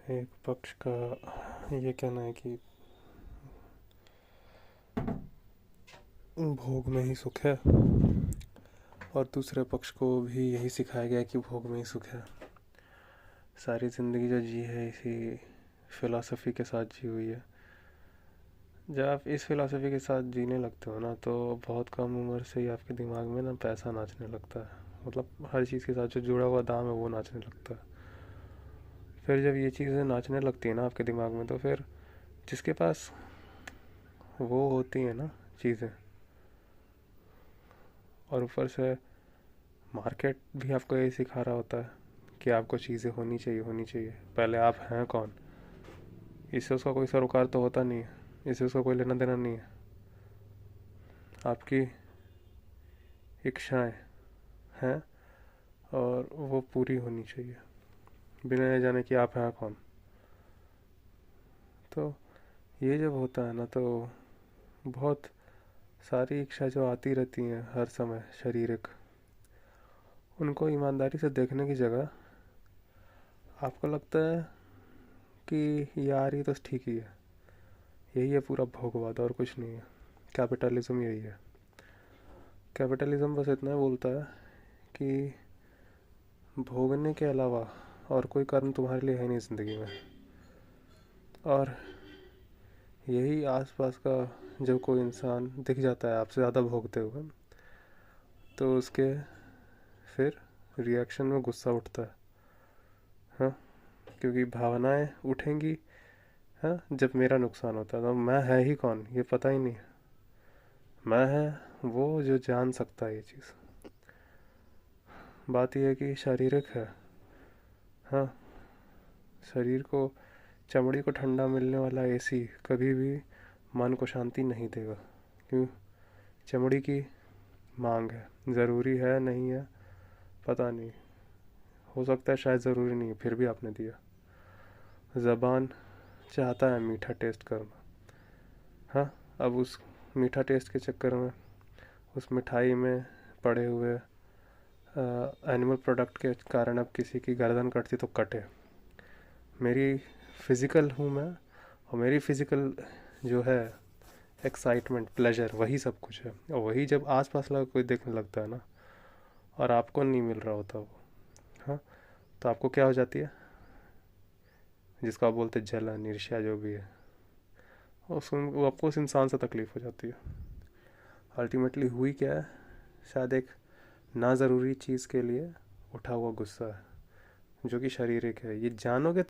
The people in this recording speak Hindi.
एक पक्ष का ये कहना है कि भोग में ही सुख है और दूसरे पक्ष को भी यही सिखाया गया है कि भोग में ही सुख है। सारी ज़िंदगी जो जी है इसी फिलॉसफी के साथ जी हुई है। जब आप इस फिलॉसफी के साथ जीने लगते हो ना, तो बहुत कम उम्र से ही आपके दिमाग में ना पैसा नाचने लगता है। मतलब हर चीज़ के साथ जो जुड़ा हुआ दाम है वो नाचने लगता है। फिर जब ये चीज़ें नाचने लगती है ना आपके दिमाग में, तो फिर जिसके पास वो होती है ना चीज़ें, और ऊपर से मार्केट भी आपको यही सिखा रहा होता है कि आपको चीज़ें होनी चाहिए होनी चाहिए। पहले आप हैं कौन, इससे उसका कोई सरोकार तो होता नहीं है, इससे उसका कोई लेना देना नहीं है। आपकी इच्छाएं हैं और वो पूरी होनी चाहिए बिना ये जाने कि आप हैं कौन। तो ये जब होता है ना, तो बहुत सारी इच्छा जो आती रहती हैं हर समय शारीरिक, उनको ईमानदारी से देखने की जगह आपको लगता है कि यार ये तो ठीक ही है, यही है पूरा भोगवाद और कुछ नहीं है। कैपिटलिज्म यही है। कैपिटलिज्म बस इतना बोलता है कि भोगने के अलावा और कोई कर्म तुम्हारे लिए है नहीं ज़िंदगी में। और यही आसपास का जब कोई इंसान दिख जाता है आपसे ज़्यादा भोगते हुए, तो उसके फिर रिएक्शन में गुस्सा उठता है। हाँ, क्योंकि भावनाएं उठेंगी। हाँ, जब मेरा नुकसान होता है तो मैं है ही कौन ये पता ही नहीं है। मैं है वो जो जान सकता है ये चीज़। बात यह है कि शारीरिक है। हाँ, शरीर को, चमड़ी को ठंडा मिलने वाला एसी कभी भी मन को शांति नहीं देगा। क्यों? चमड़ी की मांग है, ज़रूरी है नहीं है पता नहीं, हो सकता है शायद ज़रूरी नहीं है फिर भी आपने दिया। ज़बान चाहता है मीठा टेस्ट करना। हाँ, अब उस मीठा टेस्ट के चक्कर में उस मिठाई में पड़े हुए एनिमल प्रोडक्ट के कारण अब किसी की गर्दन कटती तो कटे। मेरी फिज़िकल हूँ मैं, और मेरी फिज़िकल जो है एक्साइटमेंट प्लेजर वही सब कुछ है। और वही जब आसपास लगा कोई देखने लगता है ना, और आपको नहीं मिल रहा होता वो, हाँ, तो आपको क्या हो जाती है, जिसको आप बोलते जलन ईर्ष्या जो भी है, वो आपको उस इंसान से तकलीफ़ हो जाती है। अल्टीमेटली हुई क्या है, शायद एक ना ज़रूरी चीज़ के लिए उठा हुआ गुस्सा है जो कि शारीरिक है। ये जानोगे